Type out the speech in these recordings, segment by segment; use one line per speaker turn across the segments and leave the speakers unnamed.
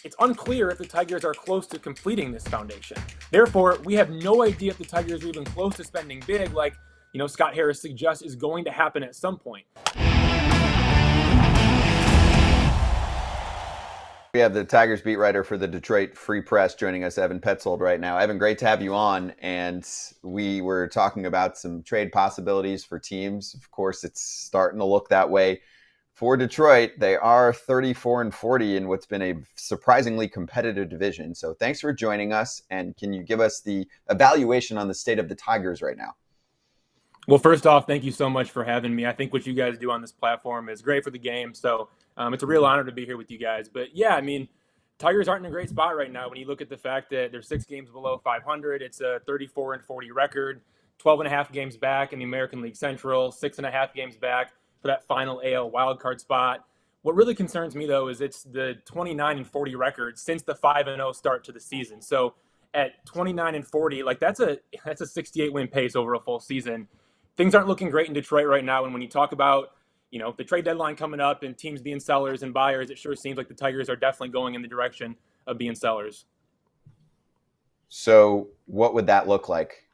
it's unclear if the Tigers are close to completing this foundation. Therefore, we have no idea if the Tigers are even close to spending big, like Scott Harris suggests is going to happen at some point.
We have the Tigers beat writer for the Detroit Free Press joining us, Evan Petzold, right now. Evan, great to have you on. And we were talking about some trade possibilities for teams. Of course, it's starting to look that way for Detroit. They are 34-40 in what's been a surprisingly competitive division. So thanks for joining us. And can you give us the evaluation on the state of the Tigers right now?
Well, first off, thank you so much for having me. I think what you guys do on this platform is great for the game. So it's a real honor to be here with you guys. But yeah, I mean, Tigers aren't in a great spot right now when you look at the fact that they're 6 games below 500. It's a 34-40 record, 12 and a half games back in the American League Central, 6.5 games back for that final AL wildcard spot. What really concerns me, though, is it's the 29-40 record since the 5-0 start to the season. So at 29-40, like that's a 68-win pace over a full season. Things aren't looking great in Detroit right now. And when you talk about, the trade deadline coming up and teams being sellers and buyers, it sure seems like the Tigers are definitely going in the direction of being sellers.
So what would that look like?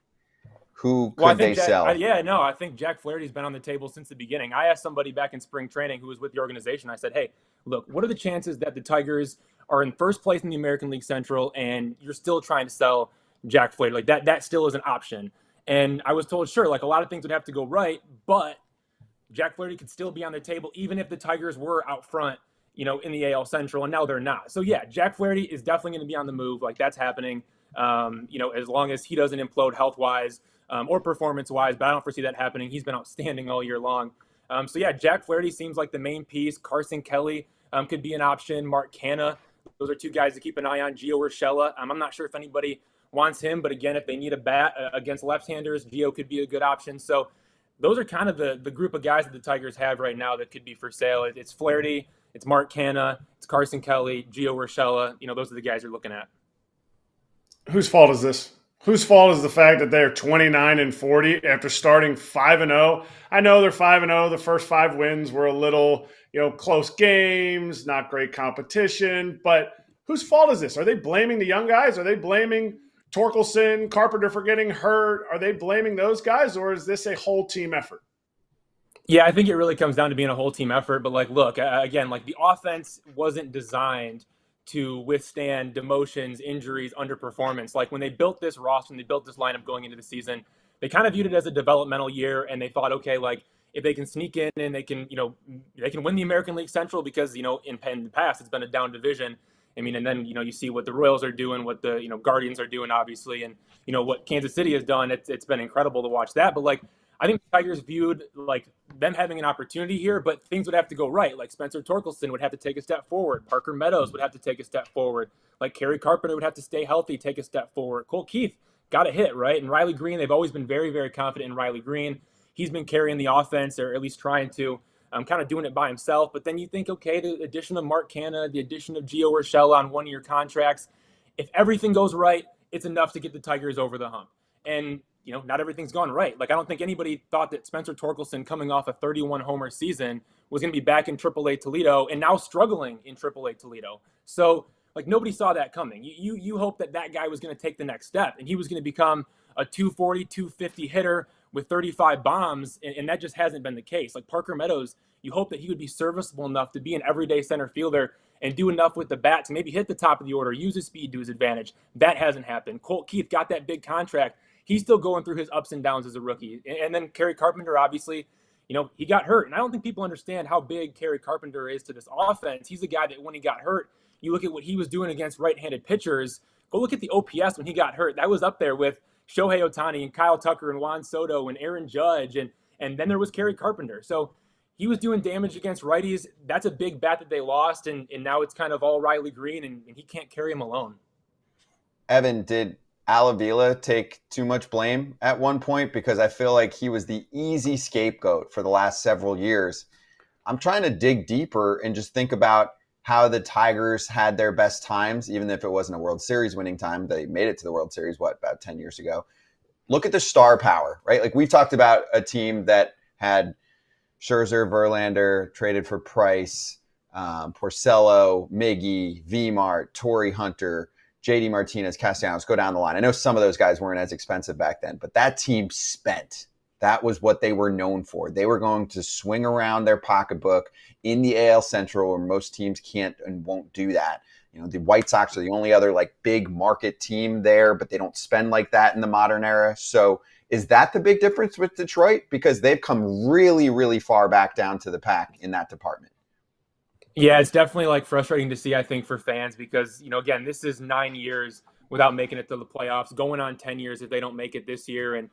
Who could they sell?
I think Jack Flaherty's been on the table since the beginning. I asked somebody back in spring training who was with the organization. I said, hey, look, what are the chances that the Tigers are in first place in the American League Central and you're still trying to sell Jack Flaherty? Like that still is an option. And I was told, sure, like a lot of things would have to go right, but Jack Flaherty could still be on the table even if the Tigers were out front, in the AL Central, and now they're not. So yeah, Jack Flaherty is definitely going to be on the move. Like that's happening, as long as he doesn't implode health-wise or performance-wise, but I don't foresee that happening. He's been outstanding all year long. So yeah, Jack Flaherty seems like the main piece. Carson Kelly could be an option. Mark Canha, those are 2 guys to keep an eye on. Gio Urshela, I'm not sure if anybody wants him, but again, if they need a bat against left-handers, Gio could be a good option. So those are kind of the group of guys that the Tigers have right now that could be for sale. It's Flaherty, it's Mark Canha, it's Carson Kelly, Gio Urshela. Those are the guys you're looking at.
Whose fault is this? Whose fault is the fact that they're 29-40 after starting 5-0? I know they're 5-0. The first 5 wins were a little, close games, not great competition. But whose fault is this? Are they blaming the young guys? Are they blaming Torkelson, Carpenter for getting hurt? Are they blaming those guys, or is this a whole team effort?
Yeah, I think it really comes down to being a whole team effort. But look, again, the offense wasn't designed to withstand demotions, injuries, underperformance. Like when they built this roster and they built this lineup going into the season, they kind of viewed it as a developmental year, and they thought, okay, if they can sneak in and they can win the American League Central because in the past it's been a down division. I mean, and then, you see what the Royals are doing, what the, Guardians are doing, obviously, and, what Kansas City has done. It's been incredible to watch that. But, I think the Tigers viewed, them having an opportunity here, but things would have to go right. Like Spencer Torkelson would have to take a step forward. Parker Meadows would have to take a step forward. Like Kerry Carpenter would have to stay healthy, take a step forward. Cole Keith got a hit, right? And Riley Green, they've always been very, very confident in Riley Green. He's been carrying the offense, or at least trying to. Kind of doing it by himself. But then you think, okay, the addition of Mark Canha, the addition of Gio Urshela on 1-year contracts, if everything goes right, it's enough to get the Tigers over the hump. And, not everything's gone right. I don't think anybody thought that Spencer Torkelson, coming off a 31-homer season, was going to be back in AAA Toledo and now struggling in AAA Toledo. So, nobody saw that coming. You hope that guy was going to take the next step and he was going to become a 240, 250 hitter with 35 bombs, and that just hasn't been the case. Like Parker Meadows, you hope that he would be serviceable enough to be an everyday center fielder and do enough with the bat to maybe hit the top of the order, use his speed to his advantage. That hasn't happened. Colt Keith got that big contract. He's still going through his ups and downs as a rookie. And then Kerry Carpenter, obviously, he got hurt. And I don't think people understand how big Kerry Carpenter is to this offense. He's a guy that when he got hurt, you look at what he was doing against right-handed pitchers. Go look at the OPS when he got hurt. That was up there with Shohei Ohtani and Kyle Tucker and Juan Soto and Aaron Judge. And then there was Kerry Carpenter. So he was doing damage against righties. That's a big bat that they lost. And now it's kind of all Riley Green, and he can't carry him alone.
Evan, did Avila take too much blame at one point? Because I feel like he was the easy scapegoat for the last several years. I'm trying to dig deeper and just think about how the Tigers had their best times, even if it wasn't a World Series winning time. They made it to the World Series, about 10 years ago. Look at the star power, right? We've talked about a team that had Scherzer, Verlander, traded for Price, Porcello, Miggy, V-Mart, Torrey Hunter, JD Martinez, Castellanos, go down the line. I know some of those guys weren't as expensive back then, but that team spent. That was what they were known for. They were going to swing around their pocketbook in the AL Central, where most teams can't and won't do that. The White Sox are the only other like big market team there, but they don't spend like that in the modern era. So is that the big difference with Detroit? Because they've come really, really far back down to the pack in that department.
Yeah, it's definitely like frustrating to see, I think, for fans because, again, this is 9 years without making it to the playoffs, going on 10 years if they don't make it this year. And,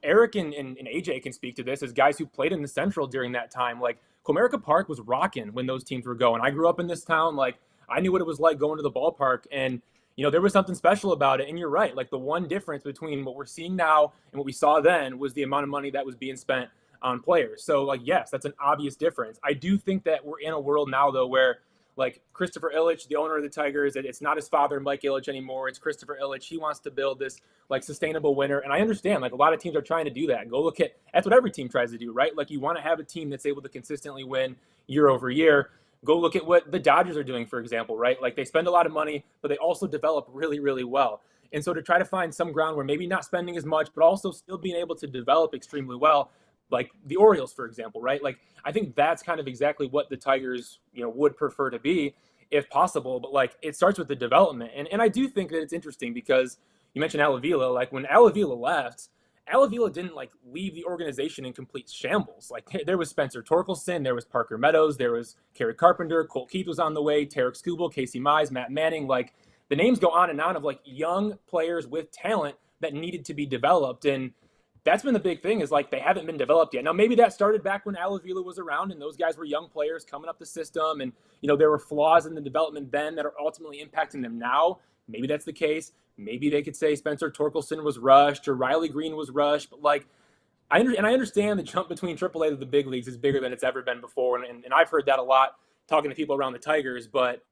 Eric and AJ can speak to this as guys who played in the Central during that time. Like, Comerica Park was rocking when those teams were going. I grew up in this town. Like, I knew what it was like going to the ballpark. And, there was something special about it. And you're right. Like, the one difference between what we're seeing now and what we saw then was the amount of money that was being spent on players. So, like, yes, that's an obvious difference. I do think that we're in a world now, though, where, like, Christopher Ilitch, the owner of the Tigers, it's not his father, Mike Ilitch, anymore. It's Christopher Ilitch. He wants to build this, like, sustainable winner. And I understand, like, a lot of teams are trying to do that. Go look at, that's what every team tries to do, right? Like, you want to have a team that's able to consistently win year over year. Go look at what the Dodgers are doing, for example, right? Like, they spend a lot of money, but they also develop really, really well. And so to try to find some ground where maybe not spending as much, but also still being able to develop extremely well, like the Orioles, for example, right? Like, I think that's kind of exactly what the Tigers, would prefer to be if possible. But, like, it starts with the development. And I do think that it's interesting because you mentioned Avila. Like, when Avila left, Avila didn't, like, leave the organization in complete shambles. Like, there was Spencer Torkelson, there was Parker Meadows, there was Kerry Carpenter, Colt Keith was on the way, Tarek Skubal, Casey Mize, Matt Manning. Like, the names go on and on of, like, young players with talent that needed to be developed. And that's been the big thing is, like, they haven't been developed yet. Now, maybe that started back when Avila was around and those guys were young players coming up the system and, there were flaws in the development then that are ultimately impacting them now. Maybe that's the case. Maybe they could say Spencer Torkelson was rushed or Riley Green was rushed. But, like, I understand the jump between AAA to the big leagues is bigger than it's ever been before. And I've heard that a lot talking to people around the Tigers. But,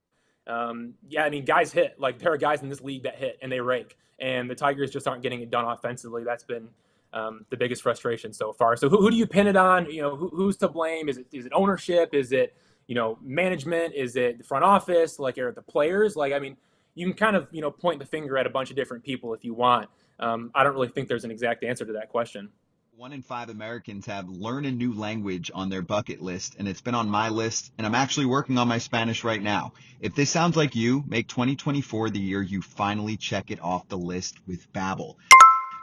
yeah, I mean, guys hit. Like, there are guys in this league that hit and they rake. And the Tigers just aren't getting it done offensively. That's been the biggest frustration so far. So who do you pin it on? Who's to blame? Is it ownership? Is it, management? Is it the front office? Like, are it the players? Like, I mean, you can kind of, point the finger at a bunch of different people if you want. I don't really think there's an exact answer to that question.
1 in 5 Americans have learn a new language on their bucket list, and it's been on my list, and I'm actually working on my Spanish right now. If this sounds like you, make 2024 the year you finally check it off the list with Babbel.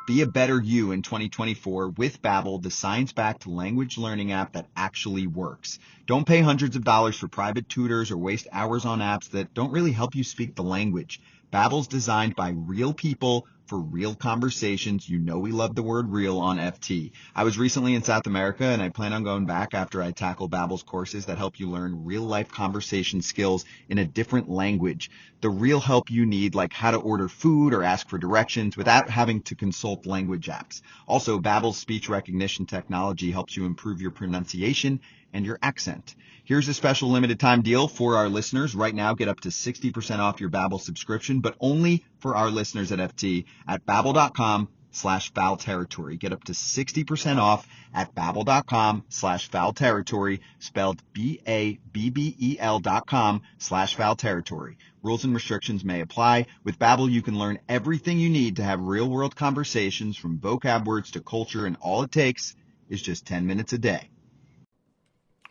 Be a better you in 2024 with Babbel, the science-backed language learning app that actually works. Don't pay hundreds of dollars for private tutors or waste hours on apps that don't really help you speak the language. Babbel's designed by real people for real conversations. You know we love the word real on FT. I was recently in South America, and I plan on going back after I tackle Babbel's courses that help you learn real-life conversation skills in a different language. The real help you need, like how to order food or ask for directions without having to consult language apps. Also, Babbel's speech recognition technology helps you improve your pronunciation and your accent. Here's a special limited time deal for our listeners. Right now, get up to 60% off your Babbel subscription, but only for our listeners at FT at Babbel.com/foul territory. Get up to 60% off at Babbel.com/foul territory, spelled BABBEL.com/foul territory. Rules and restrictions may apply. With Babbel, you can learn everything you need to have real-world conversations, from vocab words to culture, and all it takes is just 10 minutes a day.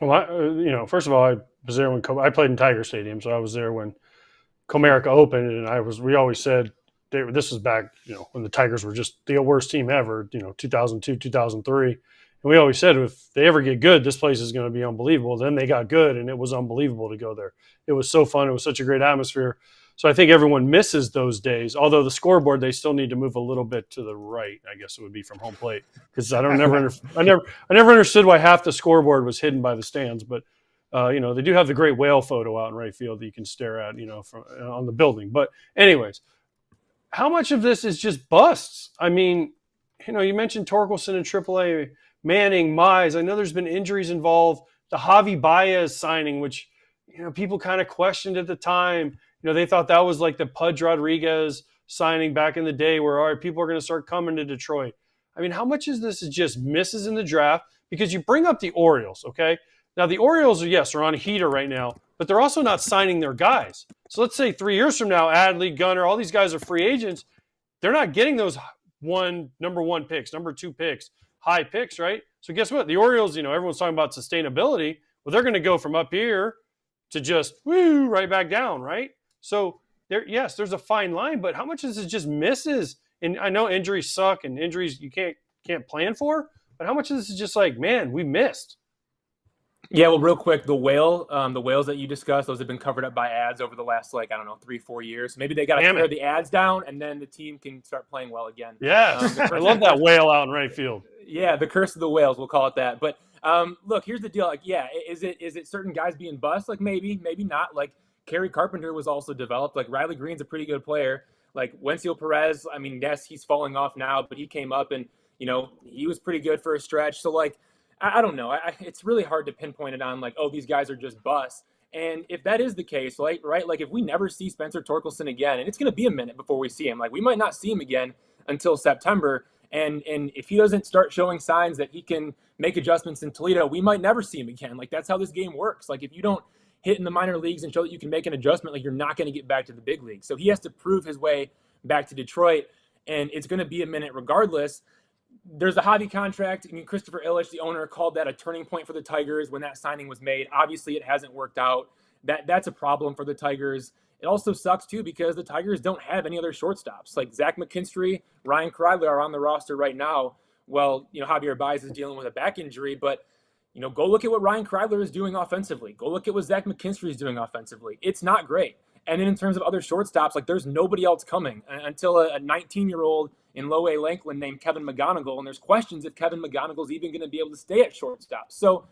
Well, first of all, I was there when I played in Tiger Stadium, so I was there when Comerica opened, and we always said this was back, when the Tigers were just the worst team ever, 2002, 2003. And we always said if they ever get good, this place is going to be unbelievable. Then they got good, and it was unbelievable to go there. It was so fun. It was such a great atmosphere. So I think everyone misses those days. Although the scoreboard, they still need to move a little bit to the right. I guess it would be from home plate, because I never understood why half the scoreboard was hidden by the stands. But they do have the great whale photo out in right field that you can stare at, from on the building. But anyways, how much of this is just busts? I mean, you mentioned Torkelson in AAA, Manning, Mize. I know there's been injuries involved. The Javi Baez signing, which people kind of questioned at the time. They thought that was like the Pudge Rodriguez signing back in the day where, all right, people are going to start coming to Detroit. I mean, how much is this is just misses in the draft? Because you bring up the Orioles, okay?
Now, the Orioles, yes, are on a heater right now, but they're also not signing their guys. So let's say 3 years from now, Adley, Gunnar, all these guys are free agents. They're not getting those number one picks, number two picks, high picks, right? So guess what? The Orioles, everyone's talking about sustainability. Well, they're going to go from up here to just right back down, right? So yes, there's a fine line, but how much is it just misses? And I know injuries suck and injuries you can't plan for, but how much of this is just like, man, we missed?
Yeah, well, real quick, the whales that you discussed, those have been covered up by ads over the last 3-4 years. Maybe they got to tear the ads down, and then the team can start playing well again.
Yes, I love that whale out in right field.
Yeah, the curse of the whales, we'll call it that. But look, here's the deal. Is it certain guys being bust? Maybe not. Kerry Carpenter was also developed. Riley Green's a pretty good player. Wencio Perez, yes, he's falling off now, but he came up and he was pretty good for a stretch. So I don't know. It's really hard to pinpoint it on these guys are just busts. And if that is the case, right? If we never see Spencer Torkelson again, and it's going to be a minute before we see him, we might not see him again until September. And if he doesn't start showing signs that he can make adjustments in Toledo, we might never see him again. That's how this game works. If you don't hit in the minor leagues and show that you can make an adjustment, you're not going to get back to the big league. So he has to prove his way back to Detroit, and it's going to be a minute regardless. There's a Javi contract. Christopher Illich, the owner, called that a turning point for the Tigers when that signing was made. Obviously, it hasn't worked out. That's a problem for the Tigers. It also sucks, too, because the Tigers don't have any other shortstops. Zach McKinstry, Ryan Kreidler are on the roster right now. Well, Javier Baez is dealing with a back injury, but, go look at what Ryan Kreidler is doing offensively. Go look at what Zach McKinstry is doing offensively. It's not great. And then in terms of other shortstops, there's nobody else coming until a 19-year-old in Low A Lakeland named Kevin McGonigal, and there's questions if Kevin McGonigal's even going to be able to stay at shortstop. So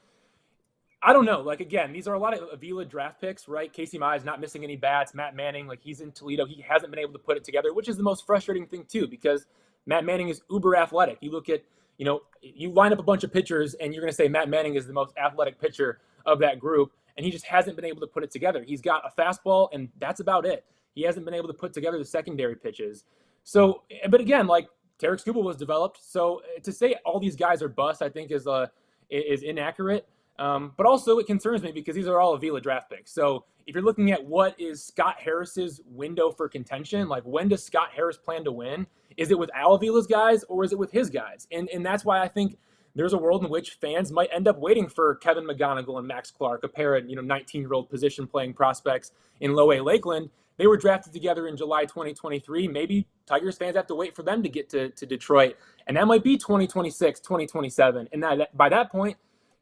I don't know. Again, these are a lot of Avila draft picks, right? Casey Mize not missing any bats. Matt Manning, he's in Toledo. He hasn't been able to put it together, which is the most frustrating thing, too, because Matt Manning is uber athletic. You look at, you line up a bunch of pitchers, and you're going to say Matt Manning is the most athletic pitcher of that group, and he just hasn't been able to put it together. He's got a fastball, and that's about it. He hasn't been able to put together the secondary pitches. So, but again, Tarek Skubal was developed. So to say all these guys are bust, I think is inaccurate. But also it concerns me because these are all Avila draft picks. So if you're looking at what is Scott Harris's window for contention, when does Scott Harris plan to win? Is it with Al Avila's guys or is it with his guys? And that's why I think there's a world in which fans might end up waiting for Kevin McGonigal and Max Clark, a pair of 19-year-old position playing prospects in Low A Lakeland. They were drafted together in July 2023. Maybe Tigers fans have to wait for them to get to Detroit. And that might be 2026, 2027. And by that point,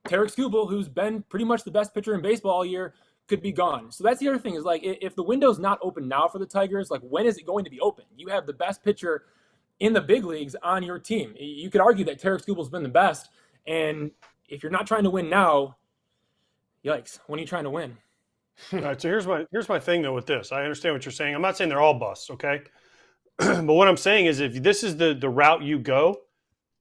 Tarek Skubal, who's been pretty much the best pitcher in baseball all year, could be gone. So that's the other thing is if the window's not open now for the Tigers, when is it going to be open? You have the best pitcher in the big leagues on your team. You could argue that Tarek Skubal's been the best. And if you're not trying to win now, yikes, when are you trying to win?
All right, so here's my thing, though, with this. I understand what you're saying. I'm not saying they're all busts, okay? But what I'm saying is if this is the route you go,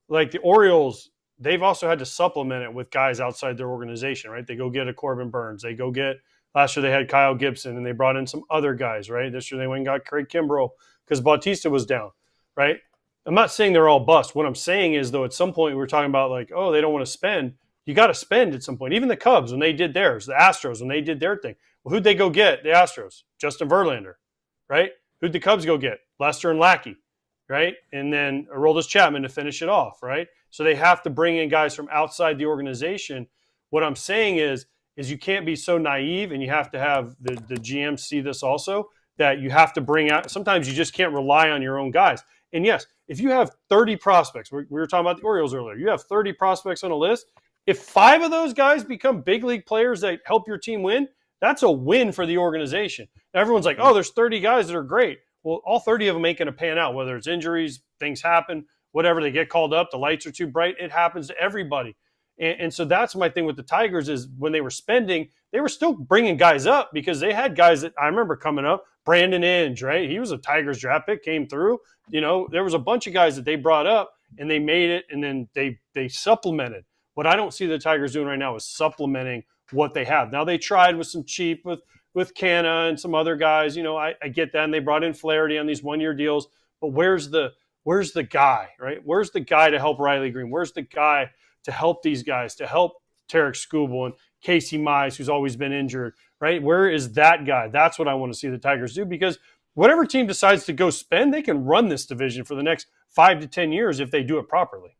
the Orioles, they've also had to supplement it with guys outside their organization, right? They go get a Corbin Burns. They go get – last year they had Kyle Gibson, and they brought in some other guys, right? This year they went and got Craig Kimbrell because Bautista was down, right? I'm not saying they're all bust. What I'm saying is, though, at some point we were talking about they don't want to spend. You got to spend at some point. Even the Cubs, when they did theirs, the Astros, when they did their thing. Well, who'd they go get? The Astros. Justin Verlander, right? Who'd the Cubs go get? Lester and Lackey, right? And then Aroldis Chapman to finish it off, right? So they have to bring in guys from outside the organization. What I'm saying is you can't be so naive, and you have to have the GM see this also, that you have to bring out – sometimes you just can't rely on your own guys. And, yes, if you have 30 prospects – we were talking about the Orioles earlier. You have 30 prospects on a list. If 5 of those guys become big league players that help your team win, that's a win for the organization. Now, everyone's like, oh, there's 30 guys that are great. Well, all 30 of them ain't going to pan out, whether it's injuries, things happen, whatever, they get called up, the lights are too bright. It happens to everybody. And so that's my thing with the Tigers is when they were spending, they were still bringing guys up because they had guys that I remember coming up. Brandon Inge, right? He was a Tigers draft pick, came through. There was a bunch of guys that they brought up and they made it, and then they supplemented. What I don't see the Tigers doing right now is supplementing what they have. Now they tried with some cheap with Canna and some other guys. I get that, and they brought in Flaherty on these one-year deals. But where's the guy, right? Where's the guy to help Riley Green? Where's the guy to help these guys, to help Tarek Skubal? And Casey Mize, who's always been injured, right? Where is that guy? That's what I want to see the Tigers do, because whatever team decides to go spend, they can run this division for the next 5 to 10 years if they do it properly.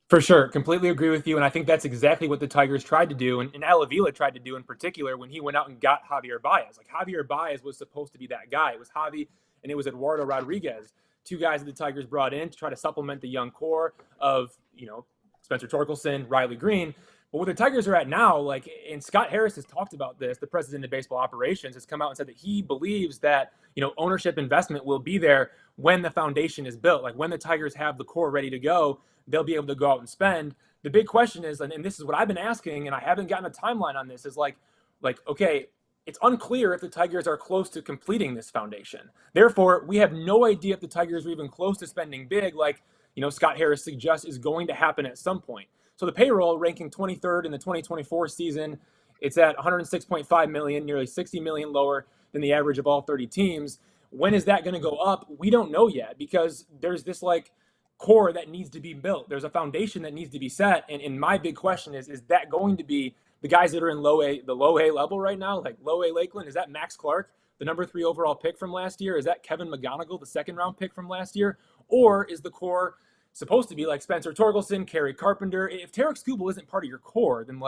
For sure. Completely agree with you. And I think that's exactly what the Tigers tried to do. And Avila tried to do in particular when he went out and got Javier Baez. Like, Javier Baez was supposed to be that guy. It was Javi and it was Eduardo Rodriguez, two guys that the Tigers brought in to try to supplement the young core of, Spencer Torkelson, Riley Green. But where the Tigers are at now, like, and Scott Harris has talked about this, the president of baseball operations has come out and said that he believes that, ownership investment will be there when the foundation is built. Like, when the Tigers have the core ready to go, they'll be able to go out and spend. The big question is, and this is what I've been asking, and I haven't gotten a timeline on this, is like, okay, it's unclear if the Tigers are close to completing this foundation. Therefore, we have no idea if the Tigers are even close to spending big, like, Scott Harris suggests is going to happen at some point. So the payroll ranking 23rd in the 2024 season, it's at 106.5 million, nearly 60 million lower than the average of all 30 teams. When is that going to go up? We don't know yet, because there's this core that needs to be built. There's a foundation that needs to be set. And my big question is that going to be the guys that are in the low A level right now, like low A Lakeland? Is that Max Clark, the number 3 overall pick from last year? Is that Kevin McGonigal, the 2nd round pick from last year? Or is the core supposed to be like Spencer Torkelson, Kerry Carpenter? If Tarek Skubal isn't part of your core, then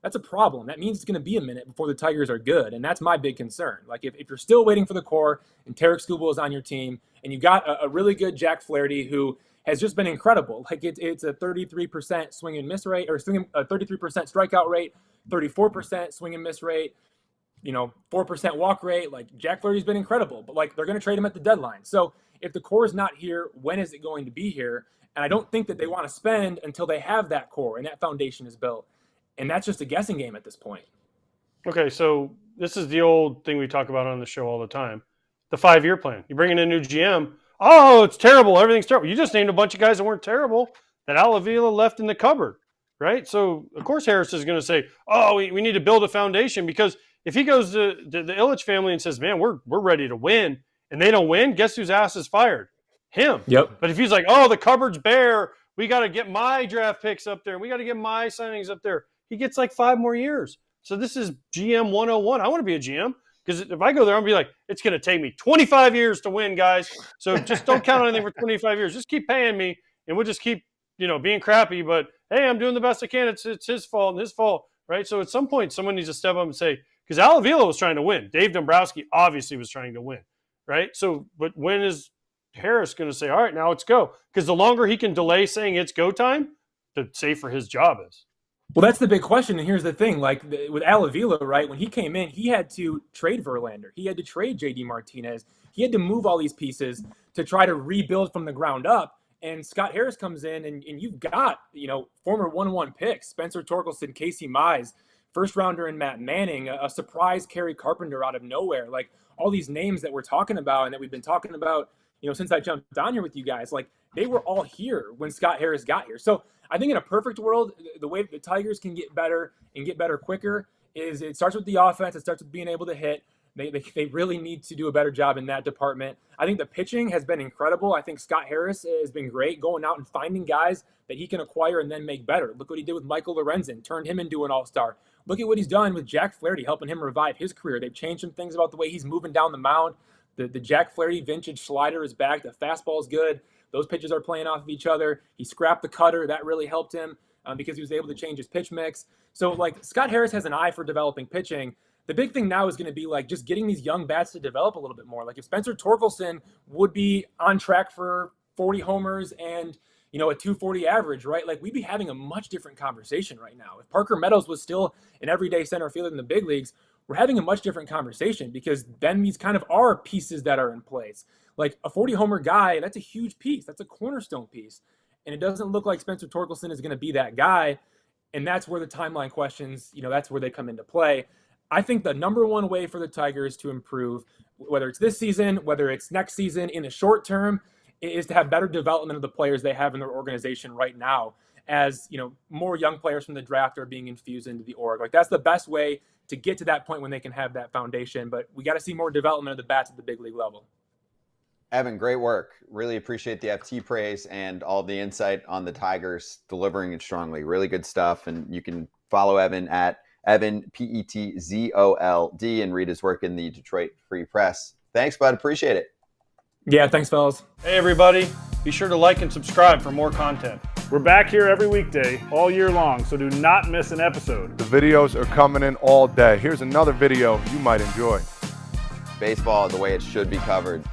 that's a problem. That means it's going to be a minute before the Tigers are good. And that's my big concern. Like, if you're still waiting for the core and Tarek Skubal is on your team and you got a really good Jack Flaherty who has just been incredible. Like, it's a 33% swing and miss rate, or a 33% strikeout rate, 34% swing and miss rate, 4% walk rate. Like, Jack Flaherty's been incredible, but they're going to trade him at the deadline. So if the core is not here, when is it going to be here? And I don't think that they want to spend until they have that core and that foundation is built. And that's just a guessing game at this point.
Okay, so this is the old thing we talk about on the show all the time. The 5-year plan. You bring in a new GM. Oh, it's terrible. Everything's terrible. You just named a bunch of guys that weren't terrible that Avila left in the cupboard, right? So, of course, Harris is going to say, oh, we need to build a foundation, because if he goes to the Ilitch family and says, man, we're ready to win, and they don't win, guess whose ass is fired? Him.
Yep.
But if he's like, oh, the cupboard's bare, we got to get my draft picks up there, we got to get my signings up there, he gets 5 more years. So this is GM 101. I want to be a GM, because if I go there, I'm going to be like, it's going to take me 25 years to win, guys. So just don't count on anything for 25 years. Just keep paying me, and we'll just keep, being crappy. But, hey, I'm doing the best I can. It's his fault and his fault, right? So at some point, someone needs to step up and say, because Avila was trying to win. Dave Dombrowski obviously was trying to win, right? So, but when is Harris going to say, all right, now let's go? Because the longer he can delay saying it's go time, the safer his job is.
Well, that's the big question. And here's the thing, with Avila, right, when he came in, he had to trade Verlander. He had to trade JD Martinez. He had to move all these pieces to try to rebuild from the ground up. And Scott Harris comes in, and you've got, former 1-1 picks, Spencer Torkelson, Casey Mize, first rounder in Matt Manning, a surprise Kerry Carpenter out of nowhere. Like, all these names that we're talking about and that we've been talking about, since I jumped on here with you guys, they were all here when Scott Harris got here. So I think in a perfect world, the way the Tigers can get better and get better quicker is it starts with the offense. It starts with being able to hit. They really need to do a better job in that department. I think the pitching has been incredible. I think Scott Harris has been great going out and finding guys that he can acquire and then make better. Look what he did with Michael Lorenzen, turned him into an all-star. Look at what he's done with Jack Flaherty, helping him revive his career. They've changed some things about the way he's moving down the mound. The Jack Flaherty vintage slider is back. The fastball is good. Those pitches are playing off of each other. He scrapped the cutter. That really helped him because he was able to change his pitch mix. So, Scott Harris has an eye for developing pitching. The big thing now is going to be, just getting these young bats to develop a little bit more. If Spencer Torkelson would be on track for 40 homers and, a 240 average, right? We'd be having a much different conversation right now. If Parker Meadows was still an everyday center fielder in the big leagues, we're having a much different conversation, because then these kind of are pieces that are in place. A 40-homer guy, that's a huge piece. That's a cornerstone piece. And it doesn't look like Spencer Torkelson is going to be that guy. And that's where the timeline questions, that's where they come into play. I think the number one way for the Tigers to improve, whether it's this season, whether it's next season, in the short term, is to have better development of the players they have in their organization right now. As, more young players from the draft are being infused into the org. That's the best way to get to that point when they can have that foundation. But we got to see more development of the bats at the big league level.
Evan, great work. Really appreciate the FT praise and all the insight on the Tigers delivering it strongly. Really good stuff. And you can follow Evan at Evan, Petzold, and read his work in the Detroit Free Press. Thanks, bud. Appreciate it.
Yeah, thanks, fellas.
Hey, everybody. Be sure to like and subscribe for more content.
We're back here every weekday, all year long, so do not miss an episode.
The videos are coming in all day. Here's another video you might enjoy.
Baseball the way it should be covered.